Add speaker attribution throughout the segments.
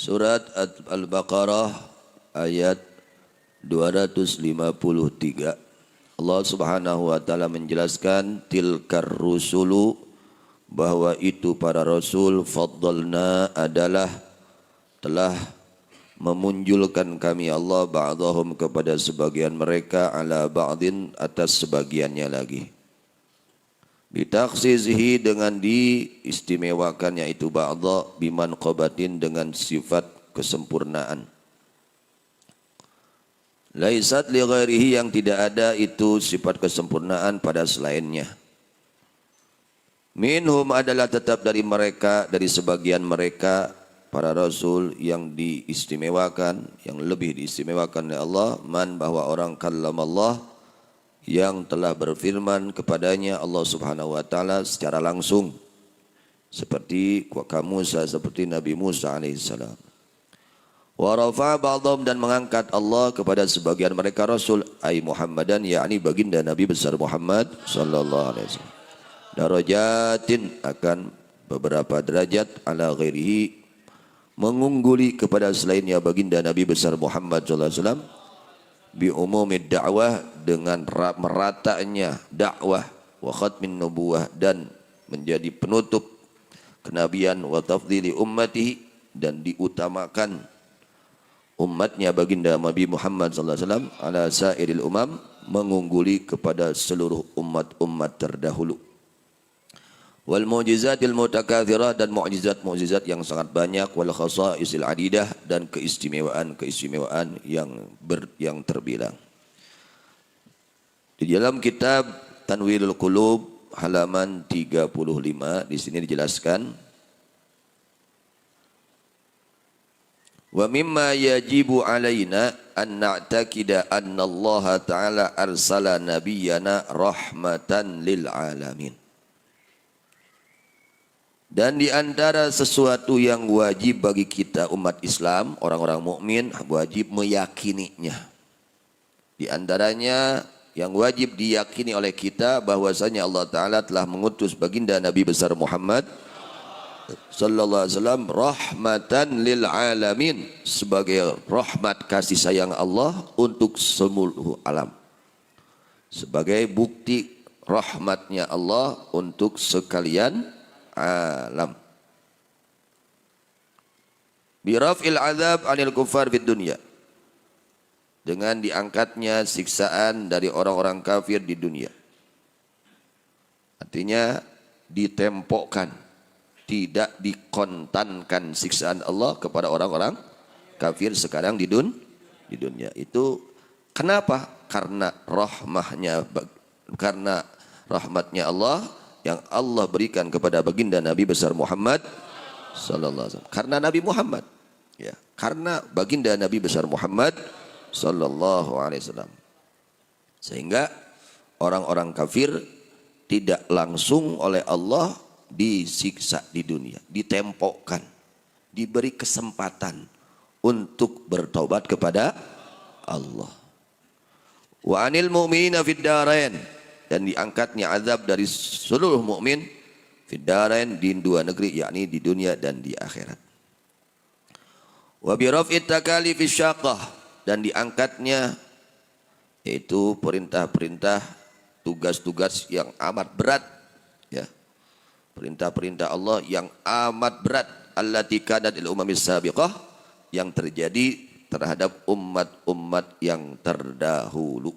Speaker 1: Surat Al-Baqarah ayat 253. Allah Subhanahu wa taala menjelaskan tilkar rusulu, bahwa itu para rasul, faddalna adalah telah memunjulkan kami Allah ba'dahum kepada sebagian mereka ala ba'din atas sebagiannya lagi. Bitakhsizihi dengan diistimewakannya itu ba'dha biman qabatin dengan sifat kesempurnaan. Laisat li ghairihi yang tidak ada itu sifat kesempurnaan pada selainnya. Minhum adalah tetap dari mereka, dari sebagian mereka para rasul yang diistimewakan, yang lebih diistimewakan oleh Allah, man bahwa orang kallamallah yang telah berfirman kepadanya Allah Subhanahu wa taala secara langsung seperti Musa, seperti Nabi Musa alaihissalam. Wa rafa'a ba'dhum dan mengangkat Allah kepada sebagian mereka rasul ai Muhammadan yakni baginda Nabi besar Muhammad sallallahu alaihi wasallam. Darajatin akan beberapa derajat ala ghairihi mengungguli kepada selainnya baginda Nabi besar Muhammad sallallahu alaihi wasallam bi umumid da'wah dengan meratanya dakwah wa khatmin nubuwah dan menjadi penutup kenabian wa tafdhili ummatihi dan diutamakan umatnya baginda Nabi Muhammad sallallahu alaihi wasallam ala sairil umam mengungguli kepada seluruh umat-umat terdahulu. Wal mu'jizatil mutakatsirah dan mukjizat-mukjizat yang sangat banyak, wal khasaisil adidah dan keistimewaan yang terbilang. Di dalam kitab Tanwirul Qulub halaman 35 di sini dijelaskan wa mimma yajibu alaina an na'taqida anna Allah ta'ala arsala nabiyyana rahmatan lil alamin. Dan di antara sesuatu yang wajib bagi kita umat Islam, orang-orang mukmin wajib meyakininya. Di antaranya yang wajib diyakini oleh kita bahwasanya Allah Ta'ala telah mengutus baginda Nabi besar Muhammad sallallahu alaihi wasallam rahmatan lil alamin, sebagai rahmat kasih sayang Allah untuk seluruh alam, sebagai bukti rahmatnya Allah untuk sekalian alam. Biraf'il azab 'anil kuffar fid dunya, dengan diangkatnya siksaan dari orang-orang kafir di dunia. Artinya ditempokkan, tidak dikontankan siksaan Allah kepada orang-orang kafir sekarang di dunia. Itu kenapa? Karena rahmatnya Allah yang Allah berikan kepada baginda Nabi besar Muhammad sallallahu alaihi wasallam. Karena Nabi Muhammad, ya, karena baginda Nabi besar Muhammad sallallahu alaihi wasallam. Sehingga orang-orang kafir tidak langsung oleh Allah disiksa di dunia, ditempokkan, diberi kesempatan untuk bertobat kepada Allah. Wa anil mu'minina fid darain, dan diangkatnya azab dari seluruh mukmin fid darain, di dua negeri, yakni di dunia dan di akhirat. Wa bi raf'it takalifis syaqqah, dan diangkatnya yaitu perintah-perintah, tugas-tugas yang amat berat, ya. Perintah-perintah Allah yang amat berat, allati kanat lil umamis sabiqah, yang terjadi terhadap umat-umat yang terdahulu.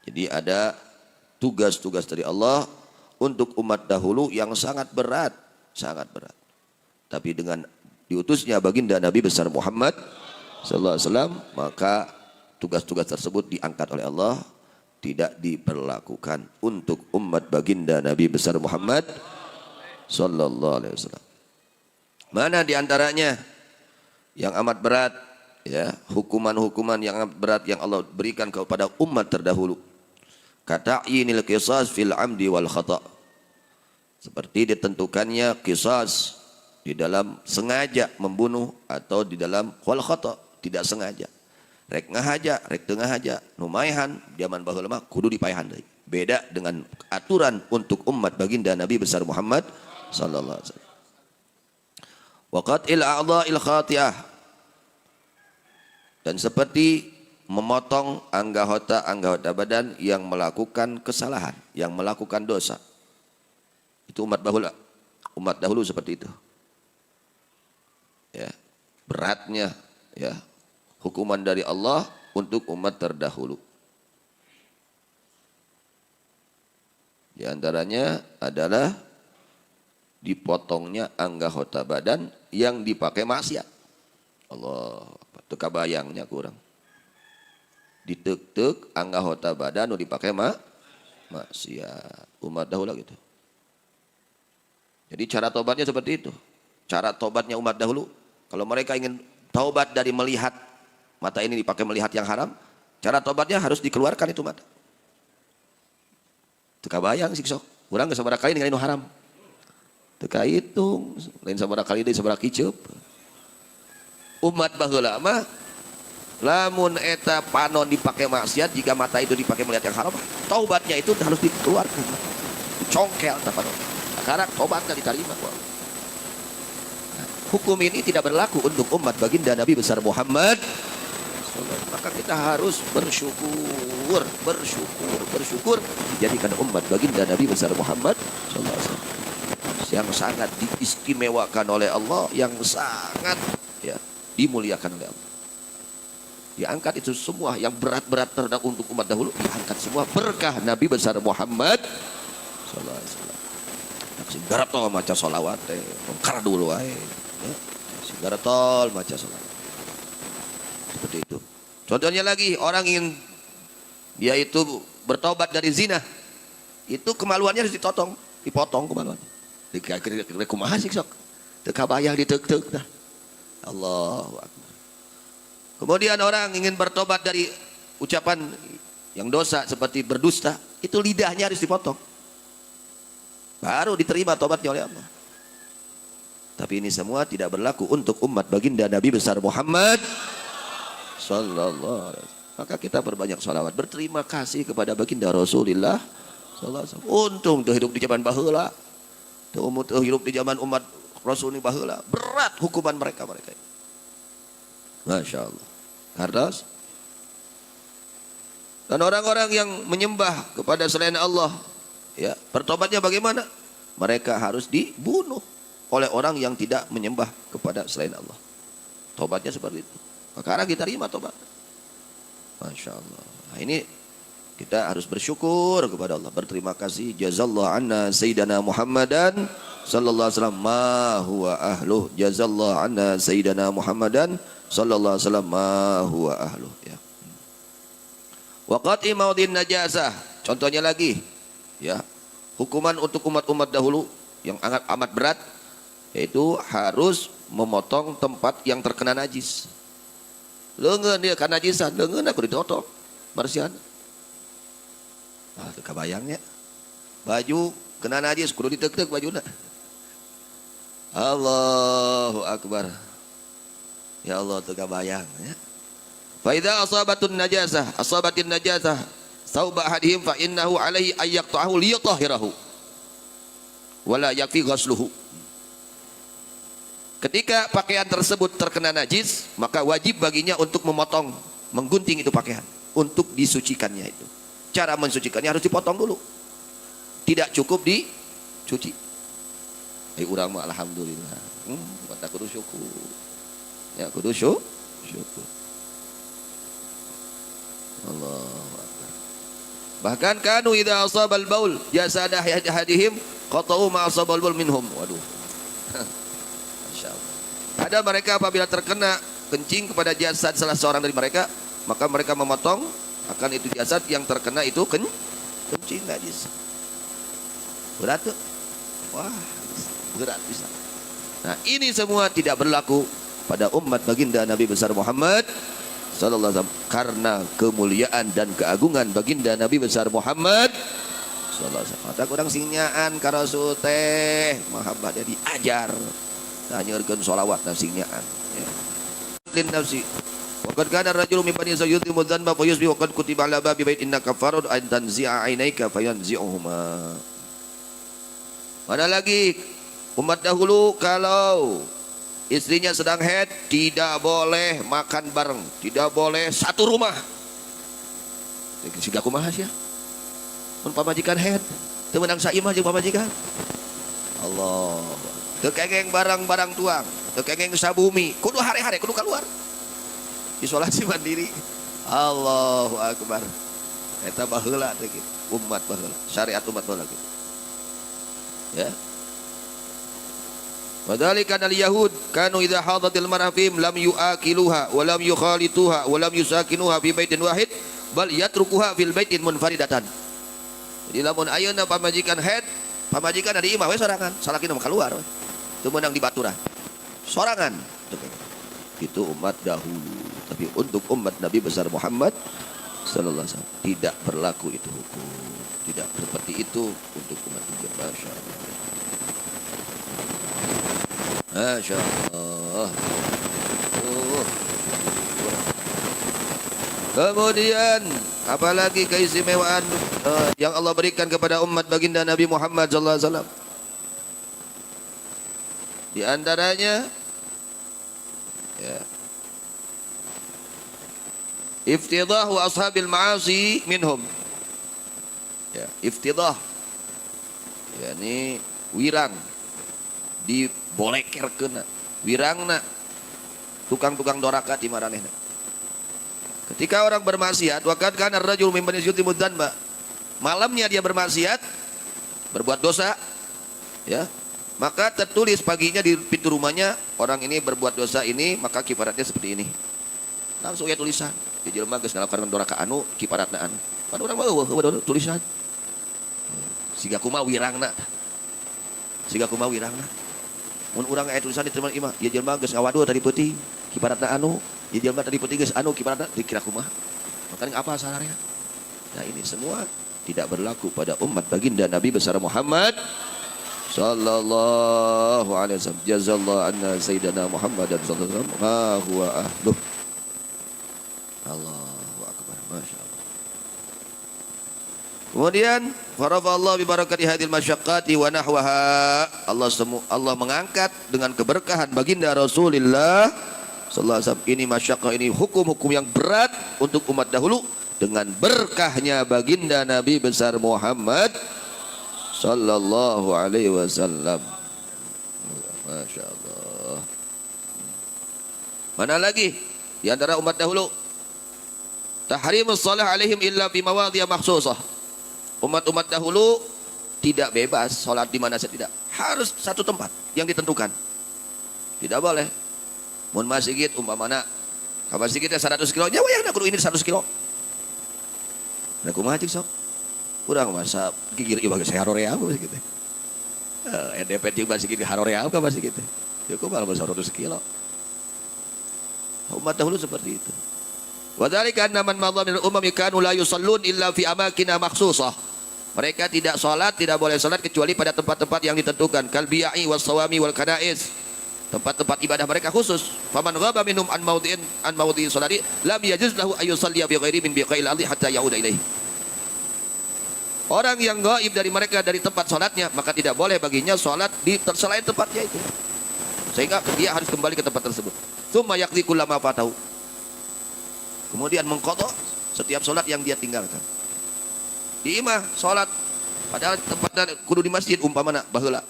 Speaker 1: Jadi ada tugas-tugas dari Allah untuk umat dahulu yang sangat berat, sangat berat. Tapi dengan diutusnya baginda Nabi besar Muhammad sallallahu alaihi wasallam, maka tugas-tugas tersebut diangkat oleh Allah, tidak diberlakukan untuk umat baginda Nabi besar Muhammad sallallahu alaihi wasallam. Mana di antaranya yang amat berat, ya, hukuman-hukuman yang amat berat yang Allah berikan kepada umat terdahulu. Kata inil qisas fil amdi wal khata', seperti ditentukannya qisas di dalam sengaja membunuh atau di dalam wal khata', tidak sengaja. Rek ngahaja, rek teu ngahaja, nu maehan zaman baheula mah kudu dipaehan deui. Beda dengan aturan untuk umat baginda Nabi besar Muhammad sallallahu alaihi wasallam. Wa qat'il a'dha'il khati'ah, dan seperti memotong anggota badan yang melakukan kesalahan, yang melakukan dosa. Itu umat dahulu seperti itu. Ya, beratnya ya hukuman dari Allah untuk umat terdahulu. Di antaranya adalah dipotongnya anggota badan yang dipakai maksiat. Allah, itu kabayangnya kurang. Ditek-tek anggota badan nu dipakai maksiat. Umat dahulu gitu. Jadi cara tobatnya seperti itu. Cara tobatnya umat dahulu, kalau mereka ingin taubat dari melihat, mata ini dipakai melihat yang haram, cara tobatnya harus dikeluarkan itu mata. Teka bayang sih sok. Urang geus sabaraha kali ningali nu haram. Teka hitung, lain sabaraha kali deui sabaraha kiceup. Umat baheula mah lamun eta panon dipakai maksiat, jika mata itu dipakai melihat yang haram, taubatnya itu harus dikeluarkan. Congkel ta panon. Sekarang taubatnya diterima kok. Hukum ini tidak berlaku untuk umat baginda Nabi besar Muhammad. Maka kita harus bersyukur dijadikan umat baginda Nabi besar Muhammad yang sangat diistimewakan oleh Allah, yang sangat ya dimuliakan oleh Allah. Diangkat itu semua yang berat-berat terhadap untuk umat dahulu, diangkat semua berkah Nabi besar Muhammad sallallahu alaihi wasallam. Garatol maca sholawat teh, karena dulu wae. Garatol maca sholawat. Seperti itu. Contohnya lagi, orang ingin dia itu bertobat dari zina, itu kemaluannya harus dipotong kemaluannya. Dikira kumaha sih sok. Teu kabayang diteuk-teuk dah. Allahu Akbar. Kemudian orang ingin bertobat dari ucapan yang dosa seperti berdusta, itu lidahnya harus dipotong. Baru diterima tobatnya oleh Allah. Tapi ini semua tidak berlaku untuk umat baginda Nabi besar Muhammad sallallahu alaihi wasallam. Maka kita berbanyak sholawat, berterima kasih kepada baginda Rasulullah sallallahu alaihi wasallam. Untung tuh hidup di zaman baheula. Tuh hidup di zaman umat Rasul ini baheula. Berat hukuman mereka. Masya Allah. Kardas. Dan orang-orang yang menyembah kepada selain Allah, ya, bertobatnya bagaimana? Mereka harus dibunuh oleh orang yang tidak menyembah kepada selain Allah. Tobatnya seperti itu. Sekarang kita terima tobat. Masya Allah. Nah, ini kita harus bersyukur kepada Allah, berterima kasih. Jazallahu anna sayyidana Muhammadan sallallahu alaihi wasallam ma huwa ahluh. Jazallahu anna sayyidana Muhammadan sallallahu alaihi wasallam ma huwa ahluh. Ya. Wa qat'i maudin najasah. Contohnya lagi, ya, hukuman untuk umat-umat dahulu yang amat berat, yaitu harus memotong tempat yang terkena najis. Leungeun dia kana najisan, leungeun aku ditotong bersihan. Ah, teu kabayangnya. Baju kena najis kudu diteuk-teuk bajuna. Allahu Akbar. Ya Allah, teu kabayang ya. Fa idza asabatin najasah sauba ahadihim fa innahu alaihi ay yaqta'ahu liyutahhirahu wala yakfi ghasluhu. Ketika pakaian tersebut terkena najis, maka wajib baginya untuk memotong, menggunting itu pakaian untuk disucikannya itu. Cara mensucikannya harus dipotong dulu. Tidak cukup dicuci. Urang mah alhamdulillah. Mata kudu syukur. Ya kudu syukur. Allahu Akbar. Bahkan kanu idza asabal baul jasada hadihim qata'u ma asabal baul minhum. Waduh. Masyaallah. Ada mereka apabila terkena kencing kepada jasad salah seorang dari mereka, maka mereka memotong akan itu jasad yang terkena itu kencing najis. Berat tuh. Wah, berat bisa. Nah, ini semua tidak berlaku pada umat baginda Nabi besar Muhammad sallallahu alaihi wasallam, karena kemuliaan dan keagungan baginda Nabi besar Muhammad sallallahu alaihi wasallam. Mata kurang singyaan ka Rasul teh mahabbah dia diajar. Tanyakeun sholawat na singyaan. Ya. Lin nafsi. Wa qad kana ar-rajulu min bani sayyidil dzanba fa yusbi wa qad kutiba ala babi bait innaka farud an tanzi'a ainaika fayanzi'uhuma. Mana lagi umat dahulu kalau istrinya sedang haid, tidak boleh makan bareng, tidak boleh satu rumah. Siga kumaha sia? Mun pamajikan haid, teu meunang saimah jeung pamajikan. Allah. Teu kengeng barang-barang tuang, teu kengeng sabumi, kudu hare-hare kudu keluar. Isolasi mandiri. Allahu akbar. Eta baheula teh kitu, umat baheula, syariat umat baheula kitu. Ya. Wadzalika al-yahud kanu idza hadatil mar'a fihim lam yuakiluha wa lam yukhalituha wa lam yusakinuha fi baitin wahid bal yatrukuha fil baitin munfaridatan. Jadi lamun ayeuna pamajikan haid, pamajikan di imah we sorangan, salakina mah keluar we. Teu meunang di baturan. Sorangan. Itu umat dahulu. Tapi untuk umat Nabi besar Muhammad sallallahu alaihi wasallam tidak berlaku itu hukum. Tidak seperti itu untuk umat Nabi. Masyaallah. Masya Allah. Kemudian apalagi keistimewaan yang Allah berikan kepada umat baginda Nabi Muhammad sallallahu alaihi wasallam. Di antaranya ya, iftidahu ashabil ma'asi minhum. Ya, iftidah yakni wirang dibolekerkeun wirangna tukang-tukang doraka di maranehna. Ketika orang bermaksiat, waqad kana ar-rajulu min bani yutimud dzanba. Malamnya dia bermaksiat, berbuat dosa, ya. Maka tertulis paginya di pintu rumahnya, orang ini berbuat dosa ini, maka kifaratnya seperti ini. Langsung ya tulisan. Di jelema geus ngalakonan doraka anu kifaratna anu. Pan urang mah eueuh tulisan. Siga kumaha wirangna. Siga kumaha wirangna. Mun urang aya tulisan diterima imah, ieu jelema geus ngawaduh tadi peuting, kiparatna anu, ieu jelema tadi peuting geus anu kiparatna dikira kumaha. Makanya apa salarnya? Nah, ini semua tidak berlaku pada umat baginda Nabi besar Muhammad sallallahu alaihi wasallam. Jazallahu anna sayyidina Muhammadan sallallahu alaihi wasallam ma huwa ahluh. Allahu akbar. Masyaallah. Kemudian farafallahu bi barakati hadil masyaqqati wa nahwaha. Allah mengangkat dengan keberkahan baginda Rasulullah sallallahu alaihi wasallam ini masyaqqah, ini hukum-hukum yang berat untuk umat dahulu dengan berkahnya baginda Nabi besar Muhammad sallallahu alaihi wasallam. Masyaallah. Mana lagi di antara umat dahulu? Tahrimus shalah alaihim illa fi mawadhi'a makhsusah. Umat-umat dahulu tidak bebas sholat di mana saja, tidak. Harus satu tempat yang ditentukan. Tidak boleh. Mun masjid umpamana ka masjidnya 100 kilo, nya wayahna kudu ini 100 kilo. Nah kumaha cik sok? Urang masa gigir ieu geus harorea apa gitu. EDP jeung masjid harorea apa masjid gitu. Ya kumaha 100 kilo. Umat dahulu seperti itu. Wa dzalika anna man madha min al-umam kanu la yusallun illa fi amakin makhsusah. Mereka tidak sholat, tidak boleh sholat kecuali pada tempat-tempat yang ditentukan. Kal bi'i was sawami wal kanais. Tempat-tempat ibadah mereka khusus. Faman ghaba minhum an mawdi'in sholati lam yajuz lahu ay yusalli bi ghairi min biqail ardi hatta yauda ilaihi. Orang yang gaib dari mereka dari tempat sholatnya, maka tidak boleh baginya sholat di selain tempatnya itu. Sehingga dia harus kembali ke tempat tersebut. Tsumma yaqdi kullama fatahu. Kemudian mengqadha setiap sholat yang dia tinggalkan. Di imah sholat padahal tempatnya kudu di masjid umpamana baheula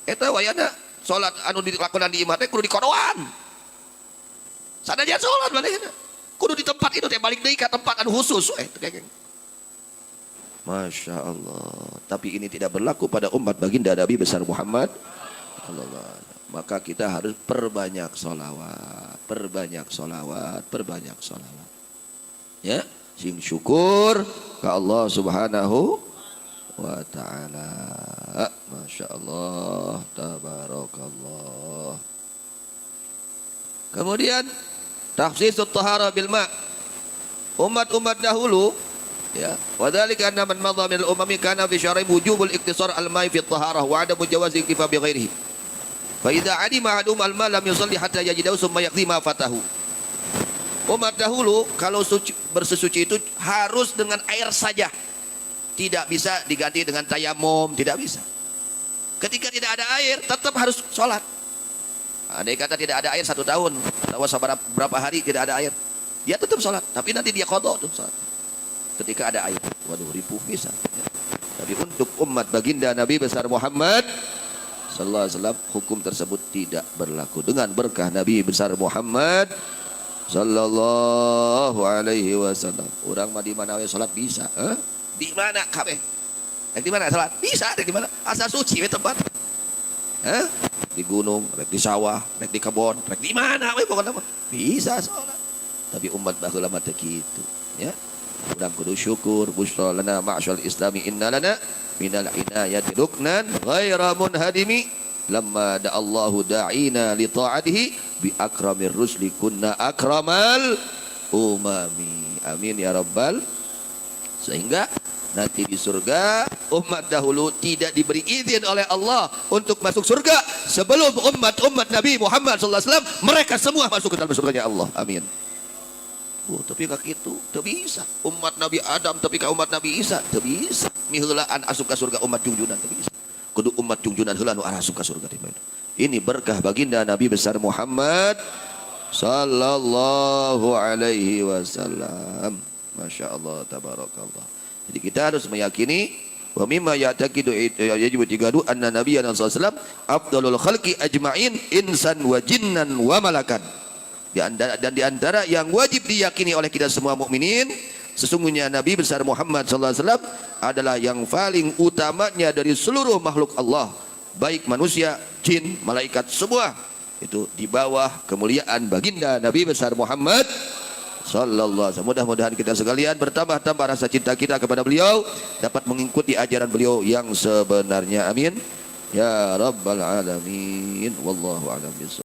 Speaker 1: eta wayana sholat anu dilakonan di imah teh kudu di kodoan sanajan sholat manehna kudu di tempat itu teh balik deui ka tempat anu khusus kengeng. Masya Allah. Tapi ini tidak berlaku pada umat baginda Nabi besar Muhammad sallallahu alaihi wasallam. Maka kita harus perbanyak sholawat, perbanyak ya, sing syukur ke Allah subhanahu wa ta'ala. Masya Allah, tabarakallah. Kemudian takhsisut tahara bil ma'. Umat-umat dahulu ya, wa dzalika anna man madha min al-umami kana fi syar'i wujubul iktisar al-ma'i fi at-taharah wa 'adamu jawazi iktifa bi ghairihi. Fa idza 'alima ahadum al-ma' lam yusalli hatta yajidahu thumma yaqdi ma fatahu. Umat dahulu kalau bersesuci itu harus dengan air saja. Tidak bisa diganti dengan tayamum, tidak bisa. Ketika tidak ada air tetap harus sholat. Andai kata tidak ada air 1 tahun atau berapa hari tidak ada air, dia tetap sholat, tapi nanti dia qadha tuh sholat ketika ada air. Waduh, ribu bisa. Ya. Tapi untuk umat baginda Nabi besar Muhammad sallallahu alaihi wasallam, hukum tersebut tidak berlaku. Dengan berkah Nabi besar Muhammad sallallahu alaihi wasallam, orang mah di mana we salat bisa, di mana kabeh, di mana salat bisa, di mana asal suci we tempat, di gunung, di sawah, di kebon, di mana we pokoknya mah bisa salat. Tapi umat baheula mah teu kitu, ya. Urang kudu syukur, busra lana ma'syal islami inna lana minal inayati ruknan ghaira munhadimi lamma da'allahu da'ina li ta'atihi bi akramir rusli kunna akramal umami. Amin ya rabbal. Sehingga nanti di surga umat dahulu tidak diberi izin oleh Allah untuk masuk surga sebelum umat Nabi Muhammad SAW, mereka semua masuk ke dalam surganya Allah. Amin. Tapi kak itu tidak bisa. Umat Nabi Adam tapi kak umat Nabi Isa tidak bisa. Miheulaan asup ke surga umat junjunan tidak bisa. Kudu umat junjunan heula nu arah asup ke surga. Ini berkah baginda Nabi besar Muhammad sallallahu alaihi wasallam. Masya Allah, tabarakallah. Jadi kita harus meyakini wa mimma ya'taqidu yajibu tigadu anna nabiyana sallallahu alaihi wasallam afdalul khalqi ajma'in insan wa jinnan wa malakan. Dan di antara yang wajib diyakini oleh kita semua mukminin, sesungguhnya Nabi besar Muhammad sallallahu alaihi wasallam adalah yang paling utamanya dari seluruh makhluk Allah, baik manusia, jin, malaikat, semua itu di bawah kemuliaan baginda Nabi besar Muhammad sallallahu alaihi wasallam. Mudah-mudahan kita sekalian bertambah-tambah rasa cinta kita kepada beliau, dapat mengikuti ajaran beliau yang sebenarnya. Amin ya rabbal alamin. Wallahu a'lam bishawab.